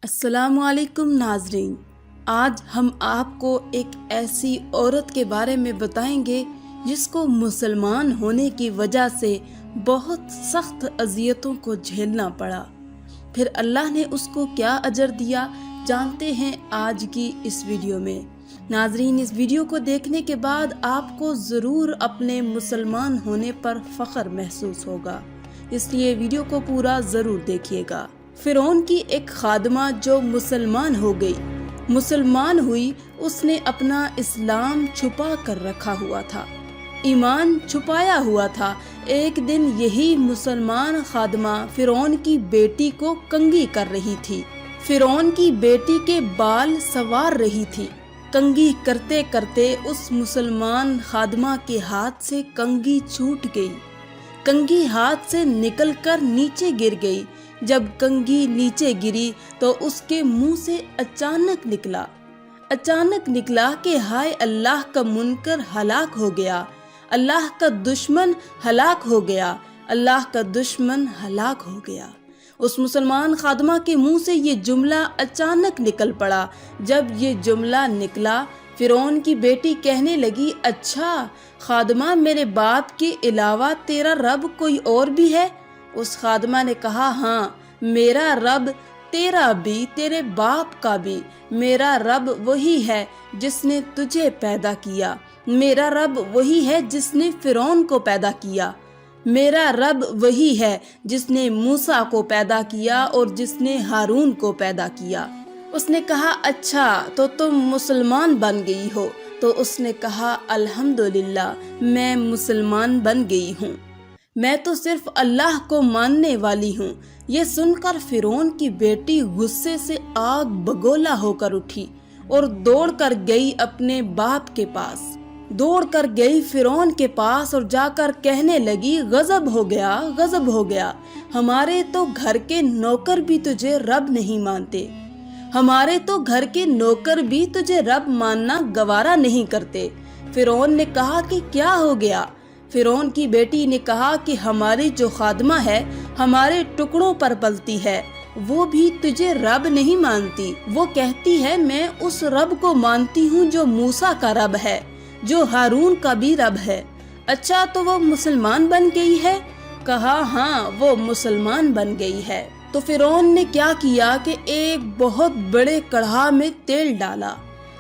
السلام علیکم ناظرین، آج ہم آپ کو ایک ایسی عورت کے بارے میں بتائیں گے جس کو مسلمان ہونے کی وجہ سے بہت سخت اذیتوں کو جھیلنا پڑا، پھر اللہ نے اس کو کیا اجر دیا جانتے ہیں آج کی اس ویڈیو میں۔ ناظرین، اس ویڈیو کو دیکھنے کے بعد آپ کو ضرور اپنے مسلمان ہونے پر فخر محسوس ہوگا، اس لیے ویڈیو کو پورا ضرور دیکھیے گا۔ فرعون کی ایک خادمہ جو مسلمان ہوئی، اس نے اپنا اسلام چھپا کر رکھا ہوا تھا، ایمان چھپایا ہوا تھا۔ ایک دن یہی مسلمان خادمہ فرعون کی بیٹی کو کنگھی کر رہی تھی، فرعون کی بیٹی کے بال سنوار رہی تھی۔ کنگھی کرتے کرتے اس مسلمان خادمہ کے ہاتھ سے کنگھی چھوٹ گئی، کنگھی ہاتھ سے نکل کر نیچے گر گئی۔ جب کنگھی نیچے گری تو اس کے منہ سے اچانک نکلا کہ ہائے، اللہ کا منکر ہلاک ہو گیا، اللہ کا دشمن ہلاک ہو گیا، اللہ کا دشمن ہلاک ہو گیا۔ اس مسلمان خادمہ کے منہ سے یہ جملہ اچانک نکل پڑا۔ جب یہ جملہ نکلا، فرعون کی بیٹی کہنے لگی، اچھا خادمہ، میرے باپ کے علاوہ تیرا رب کوئی اور بھی ہے؟ اس خادمہ نے کہا، ہاں، میرا رب تیرا بھی، تیرے باپ کا بھی۔ میرا رب وہی ہے جس نے تجھے پیدا کیا، میرا رب وہی ہے جس نے فرعون کو پیدا کیا، میرا رب وہی ہے جس نے موسیٰ کو پیدا کیا اور جس نے ہارون کو پیدا کیا۔ اس نے کہا، اچھا تو تم مسلمان بن گئی ہو؟ تو اس نے کہا، الحمدللہ، میں مسلمان بن گئی ہوں، میں تو صرف اللہ کو ماننے والی ہوں۔ یہ سن کر فرعون کی بیٹی غصے سے آگ بگولا ہو کر اٹھی اور دوڑ کر گئی اپنے باپ کے پاس، دوڑ کر گئی فرعون کے پاس اور جا کر کہنے لگی، غضب ہو گیا، ہمارے تو گھر کے نوکر بھی تجھے رب نہیں مانتے، ہمارے تو گھر کے نوکر بھی تجھے رب ماننا گوارا نہیں کرتے۔ فرعون نے کہا کہ کیا ہو گیا؟ فرعون کی بیٹی نے کہا کہ ہماری جو خادمہ ہے ہمارے ٹکڑوں پر پلتی ہے، وہ بھی تجھے رب نہیں مانتی، وہ کہتی ہے میں اس رب کو مانتی ہوں جو موسیٰ کا رب ہے، جو ہارون کا بھی رب ہے۔ اچھا تو وہ مسلمان بن گئی ہے؟ کہا، ہاں، وہ مسلمان بن گئی ہے۔ تو فرعون نے کیا کیا کہ ایک بہت بڑے کڑھا میں تیل ڈالا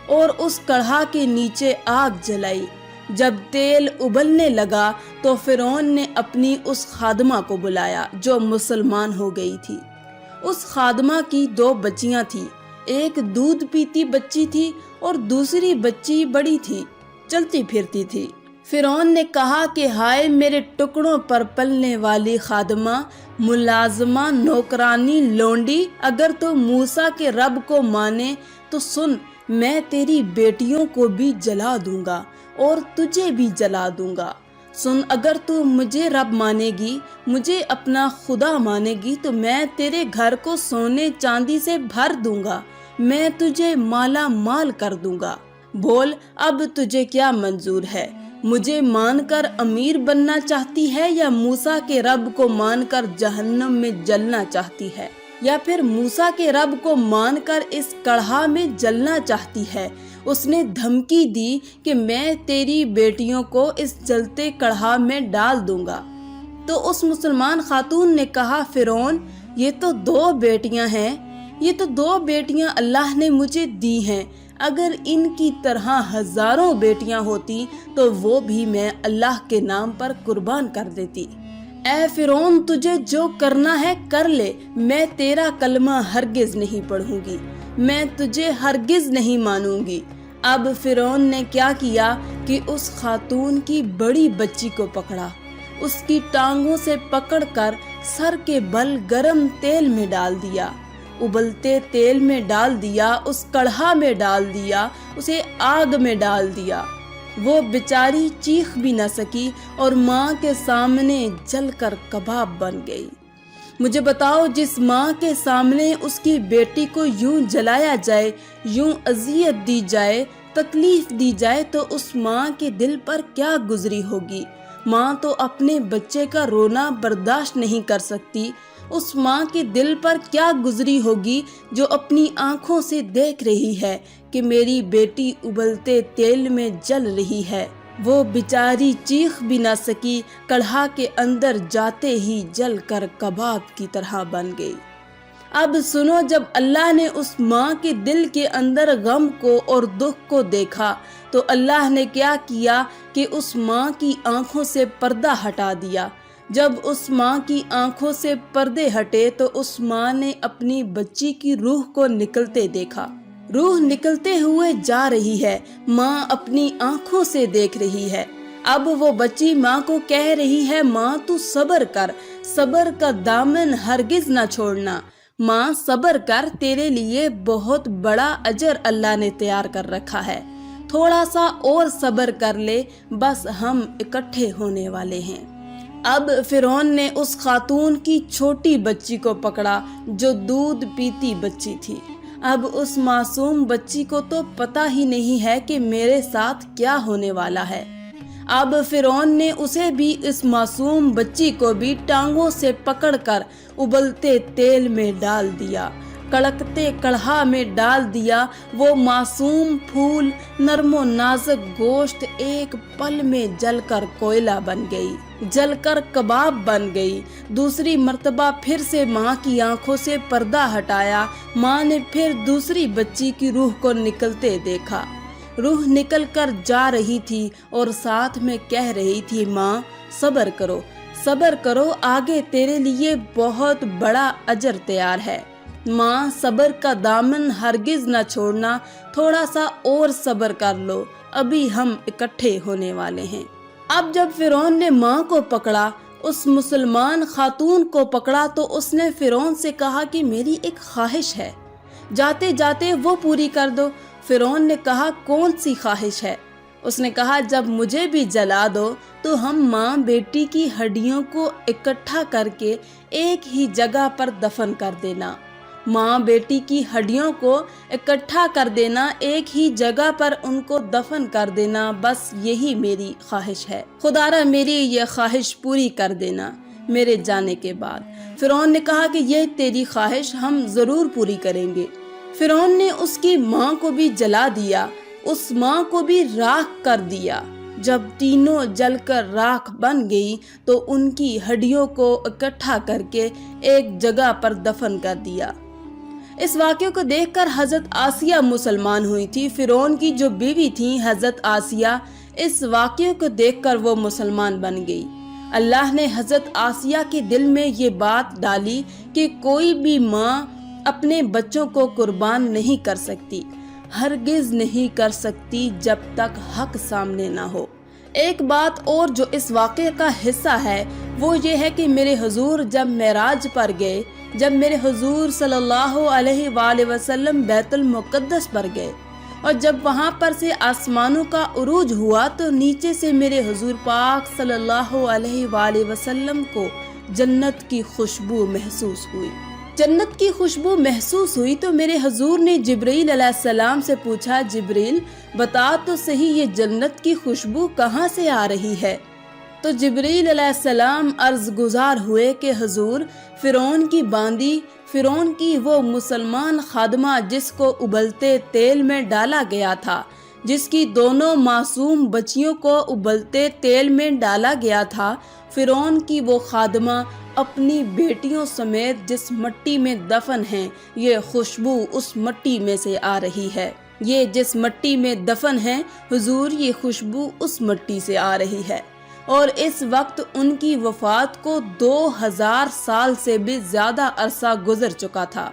اور اس کڑھا کے نیچے آگ جلائی۔ جب تیل ابلنے لگا تو فرعون نے اپنی اس خادمہ کو بلایا جو مسلمان ہو گئی تھی۔ اس خادمہ کی 2 بچیاں تھیں، ایک دودھ پیتی بچی تھی اور دوسری بچی بڑی تھی، چلتی پھرتی تھی۔ فرعون نے کہا کہ ہائے، میرے ٹکڑوں پر پلنے والی خادمہ، ملازمہ، نوکرانی، لونڈی، اگر تو موسیٰ کے رب کو مانے تو سن، میں تیری بیٹیوں کو بھی جلا دوں گا اور تجھے بھی جلا دوں گا۔ سن، اگر تو مجھے رب مانے گی، مجھے اپنا خدا مانے گی، تو میں تیرے گھر کو سونے چاندی سے بھر دوں گا، میں تجھے مالا مال کر دوں گا۔ بول، اب تجھے کیا منظور ہے؟ مجھے مان کر امیر بننا چاہتی ہے یا موسیٰ کے رب کو مان کر جہنم میں جلنا چاہتی ہے، یا پھر موسیٰ کے رب کو مان کر اس کڑھا میں جلنا چاہتی ہے؟ اس نے دھمکی دی کہ میں تیری بیٹیوں کو اس جلتے کڑھا میں ڈال دوں گا۔ تو اس مسلمان خاتون نے کہا، فرعون، یہ تو 2 بیٹیاں ہیں، یہ تو 2 بیٹیاں اللہ نے مجھے دی ہیں، اگر ان کی طرح ہزاروں بیٹیاں ہوتی تو وہ بھی میں اللہ کے نام پر قربان کر دیتی۔ اے فرعون، تجھے جو کرنا ہے کر لے، میں تیرا کلمہ ہرگز نہیں پڑھوں گی، میں تجھے ہرگز نہیں مانوں گی۔ اب فرعون نے کیا کیا کہ اس خاتون کی بڑی بچی کو پکڑا، اس کی ٹانگوں سے پکڑ کر سر کے بل گرم تیل میں ڈال دیا، ابلتے تیل میں ڈال دیا، اس کڑھا میں ڈال دیا، اسے آگ میں ڈال دیا۔ وہ بیچاری چیخ بھی نہ سکی اور ماں کے سامنے جل کر کباب بن گئی۔ مجھے بتاؤ، جس ماں کے سامنے اس کی بیٹی کو یوں جلایا جائے، یوں اذیت دی جائے، تکلیف دی جائے، تو اس ماں کے دل پر کیا گزری ہوگی؟ ماں تو اپنے بچے کا رونا برداشت نہیں کر سکتی، اس ماں کے دل پر کیا گزری ہوگی جو اپنی آنکھوں سے دیکھ رہی ہے کہ میری بیٹی ابلتے تیل میں جل رہی ہے۔ وہ بیچاری چیخ بھی نہ سکی، کڑھا کے اندر جاتے ہی جل کر کباب کی طرح بن گئی۔ اب سنو، جب اللہ نے اس ماں کے دل کے اندر غم کو اور دکھ کو دیکھا تو اللہ نے کیا کیا کہ اس ماں کی آنکھوں سے پردہ ہٹا دیا۔ جب اس ماں کی آنکھوں سے پردے ہٹے تو اس ماں نے اپنی بچی کی روح کو نکلتے دیکھا۔ روح نکلتے ہوئے جا رہی ہے، ماں اپنی آنکھوں سے دیکھ رہی ہے۔ اب وہ بچی ماں کو کہہ رہی ہے، ماں تو صبر کر، صبر کا دامن ہرگز نہ چھوڑنا۔ ماں صبر کر، تیرے لیے بہت بڑا اجر اللہ نے تیار کر رکھا ہے، تھوڑا سا اور صبر کر لے، بس ہم اکٹھے ہونے والے ہیں۔ اب فرعون نے اس خاتون کی چھوٹی بچی کو پکڑا جو دودھ پیتی بچی تھی۔ اب اس معصوم بچی کو تو پتہ ہی نہیں ہے کہ میرے ساتھ کیا ہونے والا ہے۔ اب فرعون نے اسے بھی، اس معصوم بچی کو بھی ٹانگوں سے پکڑ کر ابلتے تیل میں ڈال دیا، کڑکتے کڑھا میں ڈال دیا۔ وہ معصوم پھول، نرم و نازک گوشت ایک پل میں جل کر کوئلہ بن گئی، جل کر کباب بن گئی۔ دوسری مرتبہ پھر سے ماں کی آنکھوں سے پردہ ہٹایا، ماں نے پھر دوسری بچی کی روح کو نکلتے دیکھا۔ روح نکل کر جا رہی تھی اور ساتھ میں کہہ رہی تھی، ماں صبر کرو، صبر کرو، آگے تیرے لیے بہت بڑا اجر تیار ہے۔ ماں صبر کا دامن ہرگز نہ چھوڑنا، تھوڑا سا اور صبر کر لو، ابھی ہم اکٹھے ہونے والے ہیں۔ اب جب فرعون نے ماں کو پکڑا، اس مسلمان خاتون کو پکڑا، تو اس نے فرعون سے کہا کہ میری ایک خواہش ہے، جاتے جاتے وہ پوری کر دو۔ فرعون نے کہا، کون سی خواہش ہے؟ اس نے کہا، جب مجھے بھی جلا دو تو ہم ماں بیٹی کی ہڈیوں کو اکٹھا کر کے ایک ہی جگہ پر دفن کر دینا۔ ماں بیٹی کی ہڈیوں کو اکٹھا کر دینا، ایک ہی جگہ پر ان کو دفن کر دینا، بس یہی میری خواہش ہے۔ خدا را میری یہ خواہش پوری کر دینا میرے جانے کے بعد۔ فرعون نے کہا کہ یہ تیری خواہش ہم ضرور پوری کریں گے۔ فرعون نے اس کی ماں کو بھی جلا دیا، اس ماں کو بھی راکھ کر دیا۔ جب تینوں جل کر راکھ بن گئی تو ان کی ہڈیوں کو اکٹھا کر کے ایک جگہ پر دفن کر دیا۔ اس واقعے کو دیکھ کر حضرت آسیہ مسلمان ہوئی تھی۔ فرعون کی جو بیوی تھی حضرت آسیہ، اس واقعے کو دیکھ کر وہ مسلمان بن گئی۔ اللہ نے حضرت آسیہ کے دل میں یہ بات ڈالی کہ کوئی بھی ماں اپنے بچوں کو قربان نہیں کر سکتی، ہرگز نہیں کر سکتی جب تک حق سامنے نہ ہو۔ ایک بات اور جو اس واقعے کا حصہ ہے وہ یہ ہے کہ میرے حضور جب معراج پر گئے، جب میرے حضور صلی اللہ علیہ وآلہ وسلم بیت المقدس پر گئے اور جب وہاں پر سے آسمانوں کا عروج ہوا تو نیچے سے میرے حضور پاک صلی اللہ علیہ وآلہ وسلم کو جنت کی خوشبو محسوس ہوئی۔ جنت کی خوشبو محسوس ہوئی تو میرے حضور نے جبرائیل علیہ السلام سے پوچھا، جبرائیل بتا تو صحیح یہ جنت کی خوشبو کہاں سے آ رہی ہے؟ تو جبرائیل علیہ السلام عرض گزار ہوئے کہ حضور، فرعون کی باندی، فرعون کی وہ مسلمان خادمہ جس کو ابلتے تیل میں ڈالا گیا تھا، جس کی دونوں معصوم بچیوں کو ابلتے تیل میں ڈالا گیا تھا، فرعون کی وہ خادمہ اپنی بیٹیوں سمیت جس مٹی میں دفن ہیں، یہ خوشبو اس مٹی میں سے آ رہی ہے۔ یہ جس مٹی میں دفن ہیں حضور، یہ خوشبو اس مٹی سے آ رہی ہے۔ اور اس وقت ان کی وفات کو 2000 سال سے بھی زیادہ عرصہ گزر چکا تھا،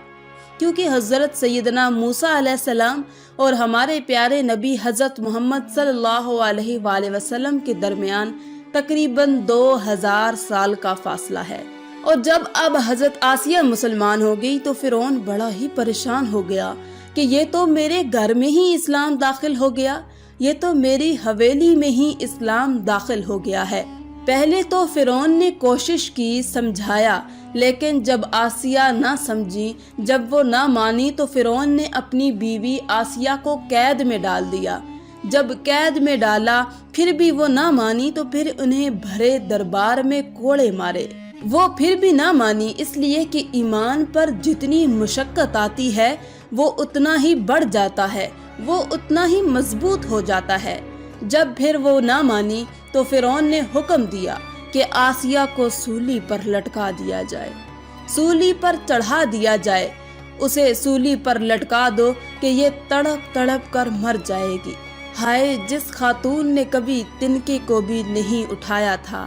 کیونکہ حضرت سیدنا موسیٰ علیہ السلام اور ہمارے پیارے نبی حضرت محمد صلی اللہ علیہ وآلہ وسلم کے درمیان تقریباً 2000 سال کا فاصلہ ہے۔ اور جب اب حضرت آسیہ مسلمان ہو گئی تو فرعون بڑا ہی پریشان ہو گیا کہ یہ تو میرے گھر میں ہی اسلام داخل ہو گیا، یہ تو میری حویلی میں ہی اسلام داخل ہو گیا ہے۔ پہلے تو فرعون نے کوشش کی، سمجھایا، لیکن جب آسیہ نہ سمجھی، جب وہ نہ مانی تو فرعون نے اپنی بیوی آسیہ کو قید میں ڈال دیا۔ جب قید میں ڈالا پھر بھی وہ نہ مانی تو پھر انہیں بھرے دربار میں کوڑے مارے۔ وہ پھر بھی نہ مانی، اس لیے کہ ایمان پر جتنی مشقت آتی ہے وہ اتنا ہی بڑھ جاتا ہے، وہ اتنا ہی مضبوط ہو جاتا ہے۔ جب پھر وہ نہ مانی تو فرعون نے حکم دیا کہ آسیہ کو سولی پر لٹکا دیا جائے، سولی پر چڑھا دیا جائے، اسے سولی پر لٹکا دو کہ یہ تڑپ تڑپ کر مر جائے گی۔ ہائے جس خاتون نے کبھی تنکے کو بھی نہیں اٹھایا تھا،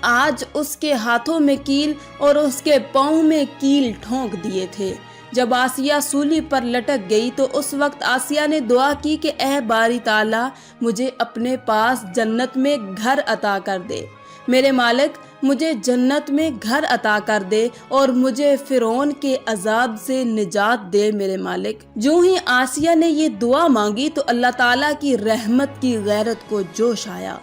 آج اس کے ہاتھوں میں کیل اور اس کے پاؤں میں کیل ٹھونک دیے تھے۔ جب آسیہ سولی پر لٹک گئی تو اس وقت آسیہ نے دعا کی کہ اے باری تعالیٰ، مجھے اپنے پاس جنت میں گھر عطا کر دے، میرے مالک مجھے جنت میں گھر عطا کر دے اور مجھے فرعون کے عذاب سے نجات دے میرے مالک۔ جو ہی آسیہ نے یہ دعا مانگی تو اللہ تعالیٰ کی رحمت کی غیرت کو جوش آیا،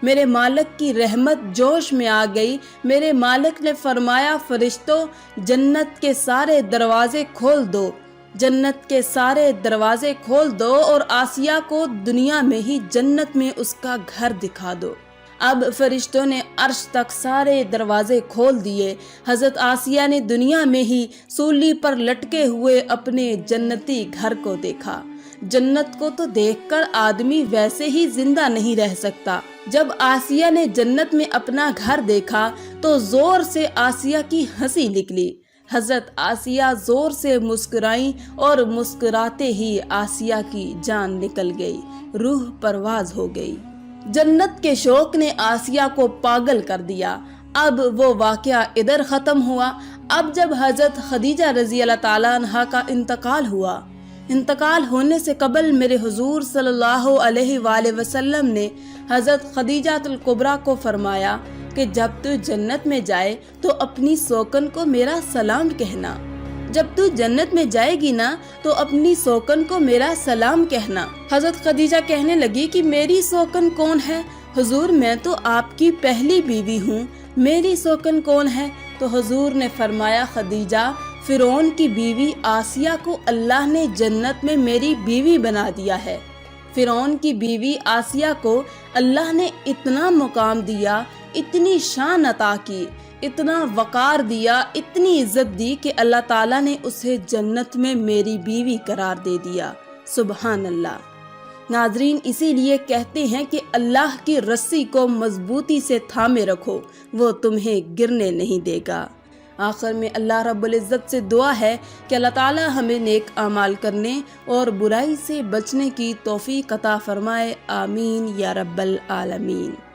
میرے مالک کی رحمت جوش میں آ گئی۔ میرے مالک نے فرمایا فرشتوں جنت کے سارے دروازے کھول دو، جنت کے سارے دروازے کھول دو اور آسیہ کو دنیا میں ہی جنت میں اس کا گھر دکھا دو۔ اب فرشتوں نے عرش تک سارے دروازے کھول دیے۔ حضرت آسیہ نے دنیا میں ہی سولی پر لٹکے ہوئے اپنے جنتی گھر کو دیکھا۔ جنت کو تو دیکھ کر آدمی ویسے ہی زندہ نہیں رہ سکتا۔ جب آسیہ نے جنت میں اپنا گھر دیکھا تو زور سے آسیہ کی ہنسی نکلی۔ حضرت آسیہ زور سے مسکرائیں اور مسکراتے ہی آسیہ کی جان نکل گئی، روح پرواز ہو گئی۔ جنت کے شوق نے آسیہ کو پاگل کر دیا۔ اب وہ واقعہ ادھر ختم ہوا۔ اب جب حضرت خدیجہ رضی اللہ تعالیٰ عنہا کا انتقال ہوا، انتقال ہونے سے قبل میرے حضور صلی اللہ علیہ وآلہ وسلم نے حضرت خدیجہ الکبریٰ کو فرمایا کہ جب تو جنت میں جائے تو اپنی سوکن کو میرا سلام کہنا، جب تو جنت میں جائے گی نا تو اپنی سوکن کو میرا سلام کہنا۔ حضرت خدیجہ کہنے لگی کہ میری سوکن کون ہے؟ حضور میں تو آپ کی پہلی بیوی ہوں، میری سوکن کون ہے؟ تو حضور نے فرمایا خدیجہ، فرعون کی بیوی آسیہ کو اللہ نے جنت میں میری بیوی بنا دیا ہے۔ فرعون کی بیوی آسیہ کو اللہ نے اتنا مقام دیا، اتنی شان عطا کی، اتنا وقار دیا، اتنی عزت دی کہ اللہ تعالیٰ نے اسے جنت میں میری بیوی قرار دے دیا۔ سبحان اللہ۔ ناظرین، اسی لیے کہتے ہیں کہ اللہ کی رسی کو مضبوطی سے تھامے رکھو، وہ تمہیں گرنے نہیں دے گا۔ آخر میں اللہ رب العزت سے دعا ہے کہ اللہ تعالیٰ ہمیں نیک اعمال کرنے اور برائی سے بچنے کی توفیق عطا فرمائے۔ آمین یا رب العالمین۔